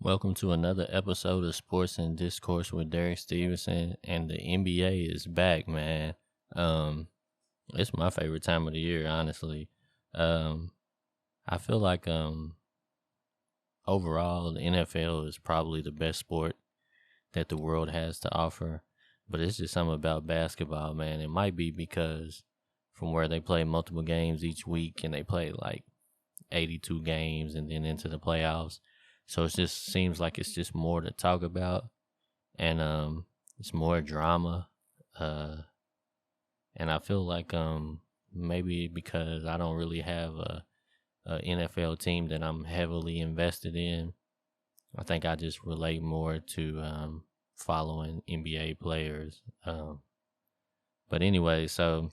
Welcome to another episode of Sports and Discourse with Derek Stevenson, and the NBA is back, man. Um, it's my favorite time of the year, honestly. Um, I feel like overall the NFL is probably the best sport that the world has to offer, but it's just something about basketball, man. It might be because from where they play multiple games each week, and they play like 82 games and then into the playoffs. So it just seems like it's just more to talk about, and it's more drama. Uh and I feel like maybe because I don't really have a NFL team that I'm heavily invested in, I think I just relate more to following NBA players. But anyway, so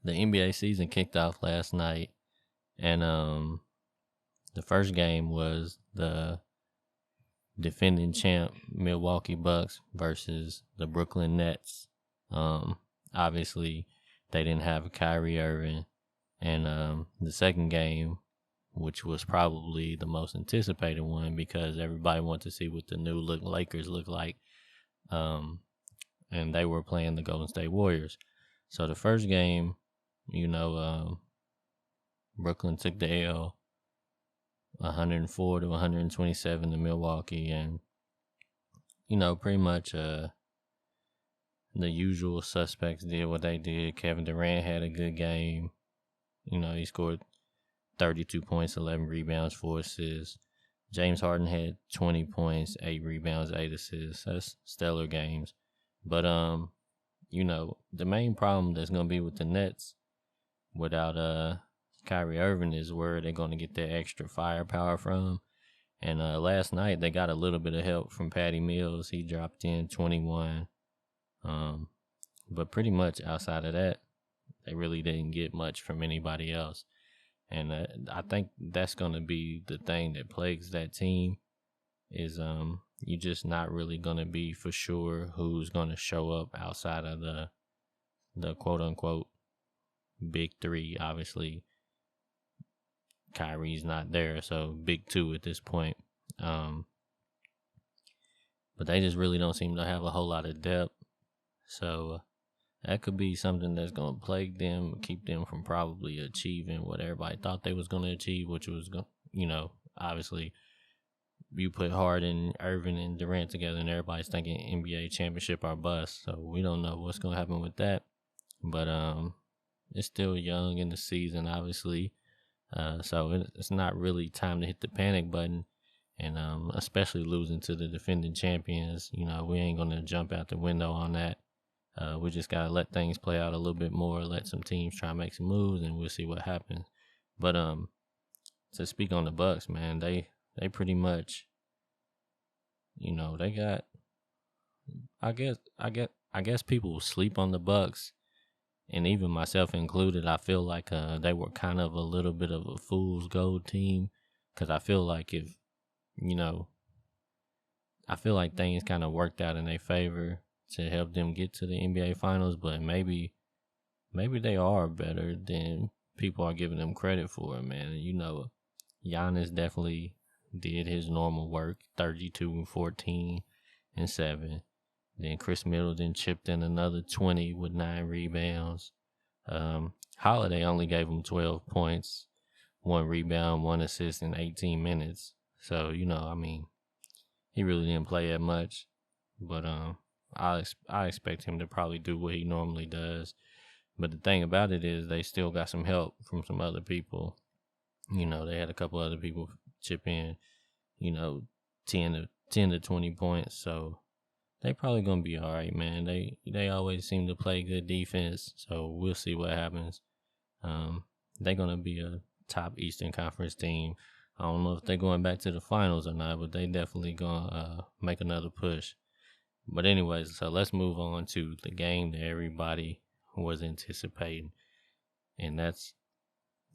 the NBA season kicked off last night, and the first game was the defending champ Milwaukee Bucks versus the Brooklyn Nets. Um, Obviously, they didn't have Kyrie Irving, and the second game, which was probably the most anticipated one because everybody wanted to see what the new look Lakers look like, um, and they were playing the Golden State Warriors. So the first game, Brooklyn took the L, 104 to 127 to Milwaukee, and pretty much the usual suspects did what they did. Kevin Durant had a good game. He scored 32 points, 11 rebounds, 4 assists. James Harden had 20 points, 8 rebounds, 8 assists. That's stellar games. But the main problem that's going to be with the Nets without Kyrie Irving is where they're going to get that extra firepower from. And last night they got a little bit of help from Patty Mills. He dropped in 21. But pretty much outside of that, they really didn't get much from anybody else. And I think that's going to be the thing that plagues that team is you're just not really going to be for sure who's going to show up outside of the quote unquote big three. Obviously, Kyrie's not there, so big two at this point. But they just really don't seem to have a whole lot of depth. So that could be something that's going to plague them, keep them from probably achieving what everybody thought they was going to achieve, which was, obviously you put Harden, Irving, and Durant together, and everybody's thinking NBA championship or bust. So we don't know what's going to happen with that. But it's still young in the season, obviously. So it's not really time to hit the panic button. And especially losing to the defending champions, we ain't going to jump out the window on that. We just got to let things play out a little bit more, let some teams try to make some moves, and we'll see what happens. But to speak on the Bucks, man, they pretty much, they got, I guess people sleep on the Bucks, and even myself included. I feel like they were kind of a little bit of a fool's gold team, because I feel like I feel like things kind of worked out in their favor to help them get to the NBA Finals, but maybe they are better than people are giving them credit for, man. Giannis definitely did his normal work, 32, 14, and 7. Then Chris Middleton chipped in another 20 with 9 rebounds. Holiday only gave him 12 points, 1 rebound, 1 assist in 18 minutes. So, he really didn't play that much. But I expect him to probably do what he normally does. But the thing about it is they still got some help from some other people. They had a couple other people chip in, 10 to 20 points. So they probably going to be all right, man. They always seem to play good defense. So we'll see what happens. They're going to be a top Eastern Conference team. I don't know if they're going back to the finals or not, but they definitely going to make another push. But anyways, so let's move on to the game that everybody was anticipating, and that's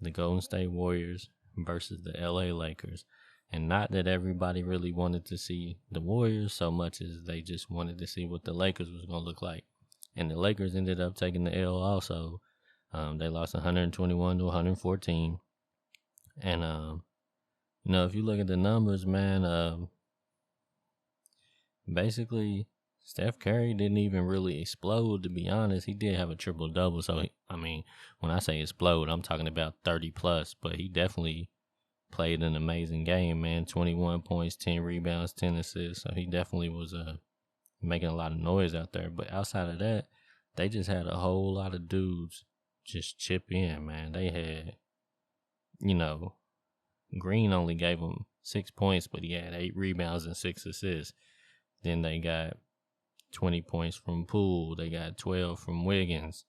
the Golden State Warriors versus the LA Lakers. And not that everybody really wanted to see the Warriors so much as they just wanted to see what the Lakers was going to look like. And the Lakers ended up taking the L also. They lost 121 to 114. And, if you look at the numbers, man, basically, Steph Curry didn't even really explode, to be honest. He did have a triple double. So, I mean, when I say explode, I'm talking about 30 plus, but he definitely played an amazing game, man. 21 points, 10 rebounds, 10 assists. So he definitely was making a lot of noise out there. But outside of that, they just had a whole lot of dudes just chip in, man. They had, you know, Green only gave them 6 points, but he had 8 rebounds and 6 assists. Then they got 20 points from Poole. They got 12 from Wiggins.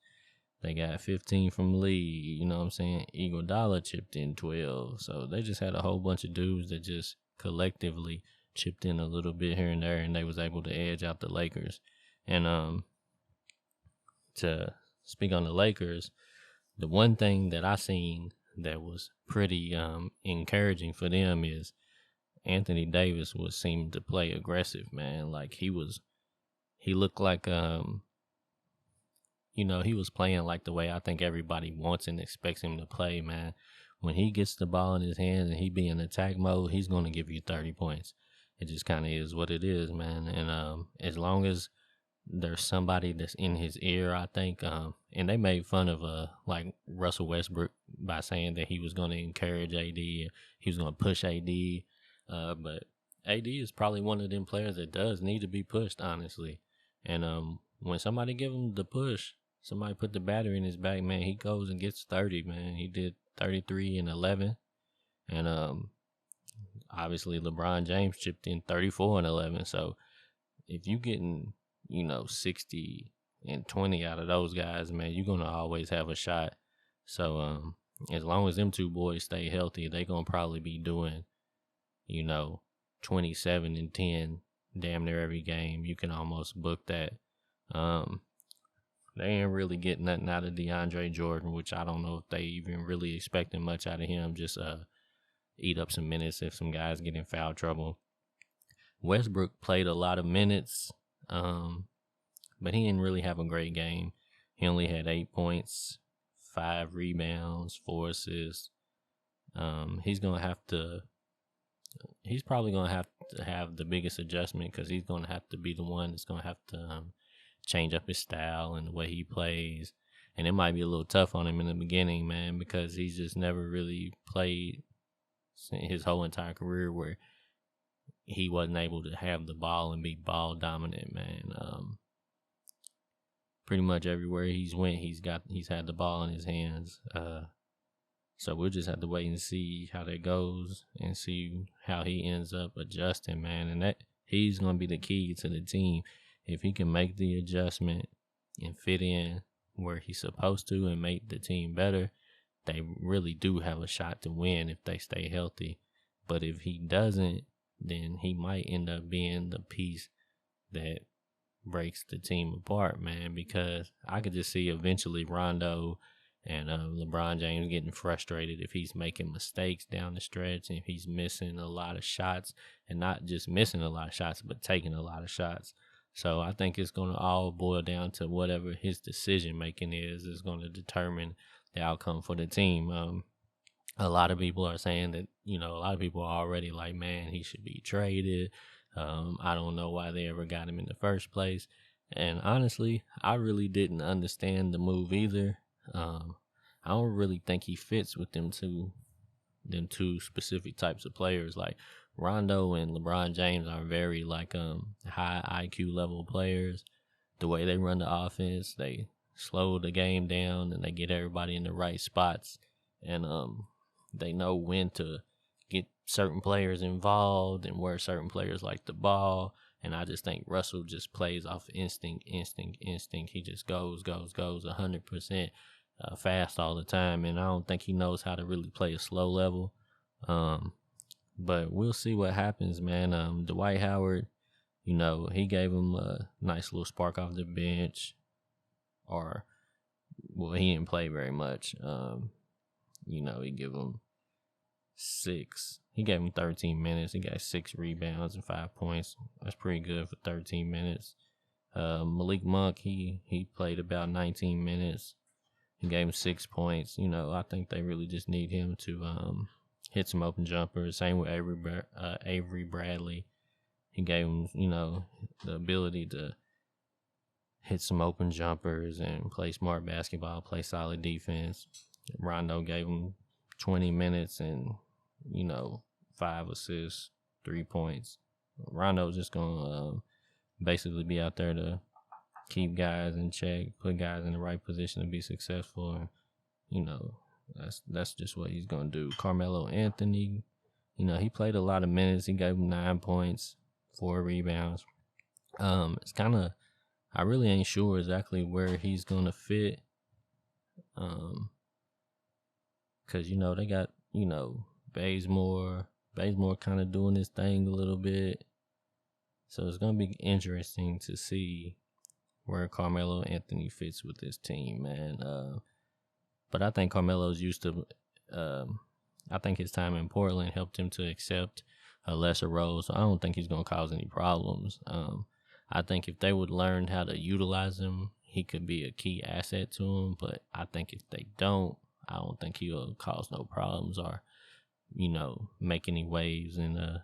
They got 15 from Lee. You know what I'm saying? Iguodala chipped in 12. So they just had a whole bunch of dudes that just collectively chipped in a little bit here and there, and they was able to edge out the Lakers. And to speak on the Lakers, the one thing that I seen that was pretty encouraging for them is Anthony Davis was seeming to play aggressive, man. Like he looked like he was playing like the way I think everybody wants and expects him to play, man. When he gets the ball in his hands and he be in attack mode, he's going to give you 30 points. It just kind of is what it is, man. And as long as there's somebody that's in his ear, I think, and they made fun of like Russell Westbrook by saying that he was going to encourage AD, he was going to push AD, but AD is probably one of them players that does need to be pushed, honestly. And when somebody give him the push, somebody put the battery in his back, man, he goes and gets 30, man. He did 33 and 11, and obviously LeBron James chipped in 34 and 11. So if you getting 60 and 20 out of those guys, man, you're going to always have a shot. So as long as them two boys stay healthy, they going to probably be doing, 27 and 10 damn near every game. You can almost book that. They ain't really getting nothing out of DeAndre Jordan, which I don't know if they even really expecting much out of him. Just eat up some minutes if some guys get in foul trouble. Westbrook played a lot of minutes, but he didn't really have a great game. He only had 8 points, 5 rebounds, 4 assists. He's probably going to have the biggest adjustment because he's going to have to be the one that's going to have to change up his style and the way he plays. And it might be a little tough on him in the beginning, man, because he's just never really played his whole entire career where he wasn't able to have the ball and be ball dominant, man. Pretty much everywhere he's went, he's had the ball in his hands. So we'll just have to wait and see how that goes and see how he ends up adjusting, man. And that he's going to be the key to the team. If he can make the adjustment and fit in where he's supposed to and make the team better, they really do have a shot to win if they stay healthy. But if he doesn't, then he might end up being the piece that breaks the team apart, man, because I could just see eventually Rondo and LeBron James getting frustrated if he's making mistakes down the stretch and if he's missing a lot of shots, and not just missing a lot of shots, but taking a lot of shots. So I think it's going to all boil down to whatever his decision making is going to determine the outcome for the team. A lot of people are saying that, a lot of people are already like, man, he should be traded. I don't know why they ever got him in the first place. And honestly, I really didn't understand the move either. I don't really think he fits with them two specific types of players. Like Rondo and LeBron James are very high IQ level players. The way they run the offense, they slow the game down and they get everybody in the right spots. And they know when to get certain players involved and where certain players like the ball. And I just think Russell just plays off instinct. He just goes 100% fast all the time. And I don't think he knows how to really play a slow level. But we'll see what happens, man. Dwight Howard, he gave him a nice little spark off the bench. He didn't play very much. He gave him 6. He gave him 13 minutes. He got 6 rebounds and 5 points. That's pretty good for 13 minutes. Malik Monk, he played about 19 minutes. He gave him 6 points. I think they really just need him to hit some open jumpers. Same with Avery Bradley. He gave him, the ability to hit some open jumpers and play smart basketball, play solid defense. Rondo gave him 20 minutes and, 5 assists, 3 points. Rondo's just going to basically be out there to keep guys in check, put guys in the right position to be successful. And, that's just what he's going to do. Carmelo Anthony, he played a lot of minutes. He gave him 9 points, 4 rebounds. It's kind of, I really ain't sure exactly where he's going to fit. Because, they got, Bazemore kind of doing his thing a little bit. So it's going to be interesting to see where Carmelo Anthony fits with this team, man. But I think Carmelo's used to, I think his time in Portland helped him to accept a lesser role. So I don't think he's going to cause any problems. I think if they would learn how to utilize him, he could be a key asset to him. But I think if they don't, I don't think he'll cause no problems or, make any waves in the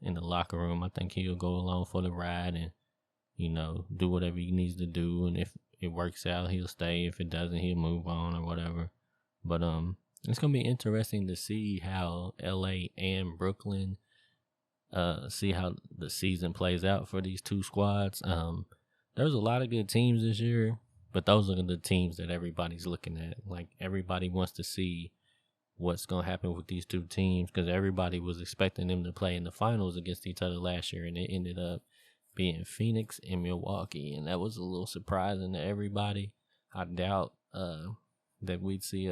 locker room. I think he'll go along for the ride and, do whatever he needs to do. And if it works out, he'll stay. If it doesn't, he'll move on or whatever. But it's gonna be interesting to see how LA and Brooklyn see how the season plays out for these two squads. There's a lot of good teams this year, but those are the teams that everybody's looking at. Like, everybody wants to see what's going to happen with these two teams because everybody was expecting them to play in the finals against each other last year, and it ended up being Phoenix and Milwaukee, and that was a little surprising to everybody. I doubt that we'd see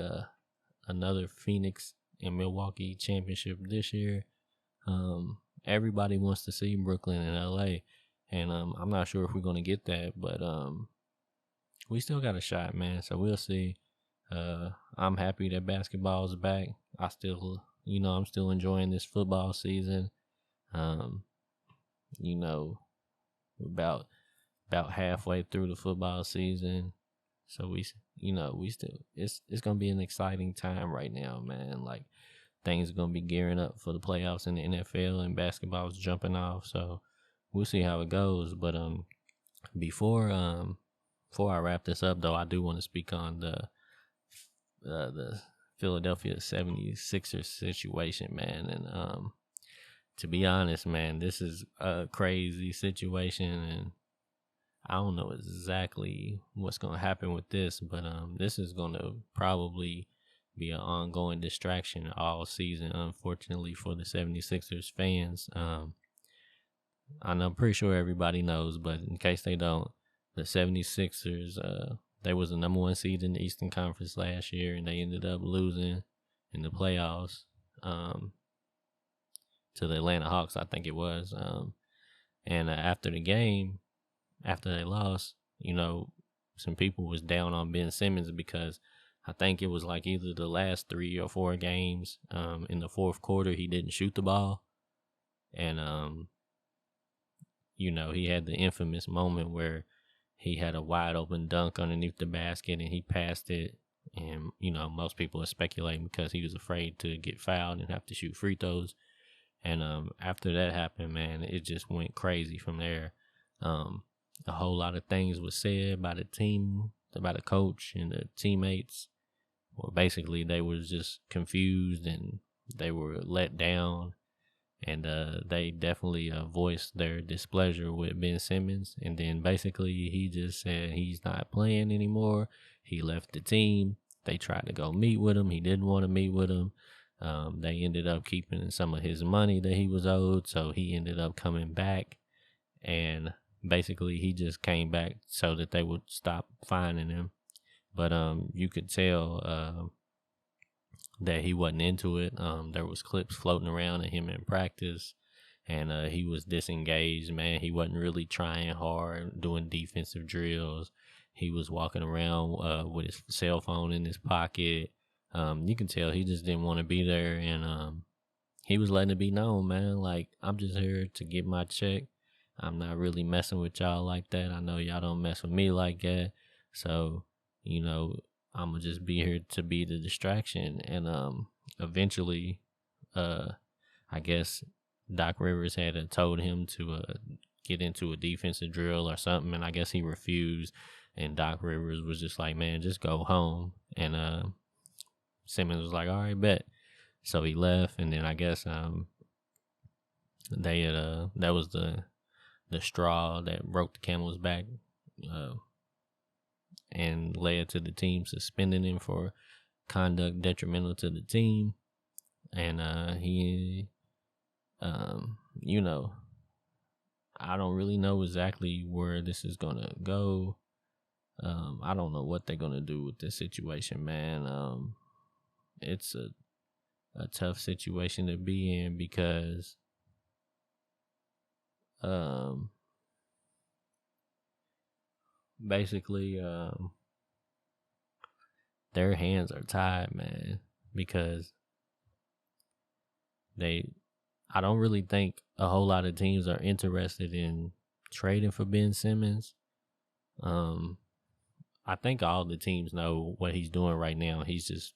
another Phoenix and Milwaukee championship this year. Everybody wants to see Brooklyn and LA, and I'm not sure if we're going to get that, but we still got a shot, man, so we'll see. I'm happy that basketball is back. I still, I'm still enjoying this football season. About halfway through the football season, so we still, it's gonna be an exciting time right now, man. Like, things are gonna be gearing up for the playoffs in the NFL, and basketball's jumping off. So we'll see how it goes. But before I wrap this up, though, I do want to speak on the Philadelphia 76ers situation, man. And to be honest, man, this is a crazy situation, and I don't know exactly what's going to happen with this, but this is going to probably be an ongoing distraction all season, unfortunately, for the 76ers fans. I'm pretty sure everybody knows, but in case they don't, the 76ers, they was the number 1 seed in the Eastern Conference last year, and they ended up losing in the playoffs to the Atlanta Hawks, I think it was. And after the game, after they lost, some people was down on Ben Simmons because I think it was like either the last 3 or 4 games in the fourth quarter, he didn't shoot the ball. And, he had the infamous moment where he had a wide open dunk underneath the basket and he passed it. And, most people are speculating because he was afraid to get fouled and have to shoot free throws. And after that happened, man, it just went crazy from there. A whole lot of things was said by the team, by the coach and the teammates. Well, basically, they were just confused and they were let down. And they definitely voiced their displeasure with Ben Simmons. And then basically he just said he's not playing anymore. He left the team. They tried to go meet with him. He didn't want to meet with him. They ended up keeping some of his money that he was owed. So he ended up coming back. And basically he just came back so that they would stop fining him. But you could tell that he wasn't into it. There was clips floating around of him in practice, and he was disengaged, man. He wasn't really trying hard, doing defensive drills. He was walking around with his cell phone in his pocket. You can tell he just didn't want to be there, and he was letting it be known, man, like, I'm just here to get my check. I'm not really messing with y'all like that. I know y'all don't mess with me like that. So, I'm going to just be here to be the distraction. And eventually, I guess Doc Rivers had told him to get into a defensive drill or something, and I guess he refused. And Doc Rivers was just like, man, just go home. And Simmons was like, all right, bet. So he left, and then I guess they had that was the straw that broke the camel's back, and led to the team suspending him for conduct detrimental to the team. And he, you know, I don't really know exactly where this is gonna go. I don't know what they're gonna do with this situation, man. It's a tough situation to be in because basically their hands are tied, man, because I don't really think a whole lot of teams are interested in trading for Ben Simmons. I think all the teams know what he's doing right now. He's just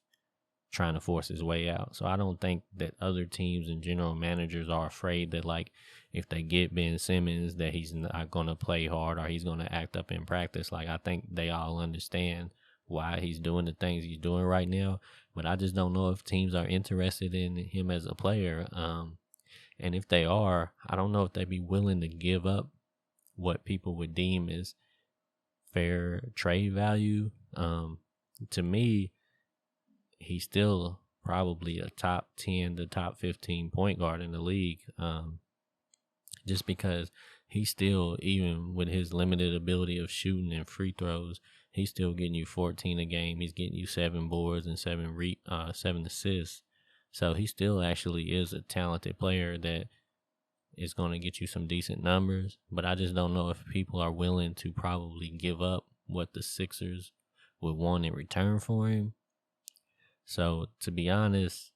trying to force his way out. So I don't think that other teams and general managers are afraid that, like, if they get Ben Simmons, that he's not going to play hard or he's going to act up in practice. Like, I think they all understand why he's doing the things he's doing right now. But I just don't know if teams are interested in him as a player. And if they are, I don't know if they'd be willing to give up what people would deem as fair trade value. To me, he's still probably a top 10 to top 15 point guard in the league. Just because he's still, even with his limited ability of shooting and free throws, he's still getting you 14 a game. He's getting you 7 boards and 7 assists. So he still actually is a talented player that is going to get you some decent numbers. But I just don't know if people are willing to probably give up what the Sixers would want in return for him. So to be honest,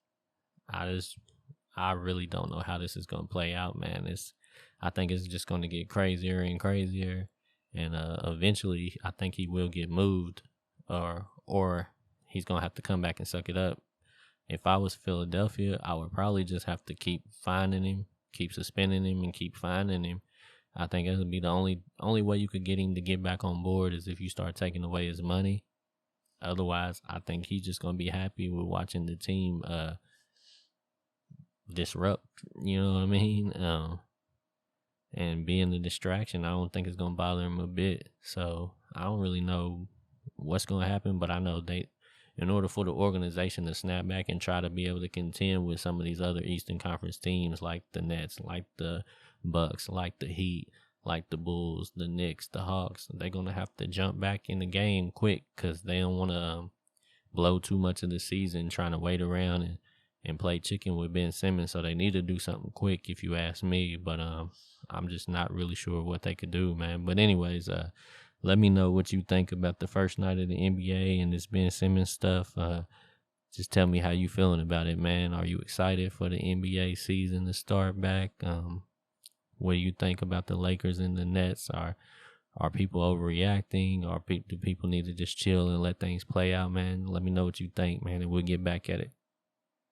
I really don't know how this is going to play out, man. I think it's just going to get crazier and crazier. And eventually, I think he will get moved, or he's going to have to come back and suck it up. If I was Philadelphia, I would probably just have to keep finding him, keep suspending him, and keep finding him. I think that would be the only way you could get him to get back on board is if you start taking away his money. Otherwise, I think he's just going to be happy with watching the team disrupt, you know what I mean? And being the distraction, I don't think it's going to bother him a bit. So I don't really know what's going to happen, but I know in order for the organization to snap back and try to be able to contend with some of these other Eastern Conference teams like the Nets, like the Bucks, like the Heat, like the Bulls, the Knicks, the Hawks, they're going to have to jump back in the game quick because they don't want to blow too much of the season trying to wait around and play chicken with Ben Simmons. So they need to do something quick, if you ask me. But I'm just not really sure what they could do, man. But anyways, let me know what you think about the first night of the NBA and this Ben Simmons stuff. Just tell me how you feeling about it, man. Are you excited for the NBA season to start back? What do you think about the Lakers and the Nets? Are people overreacting? Or do people need to just chill and let things play out, man? Let me know what you think, man, and we'll get back at it.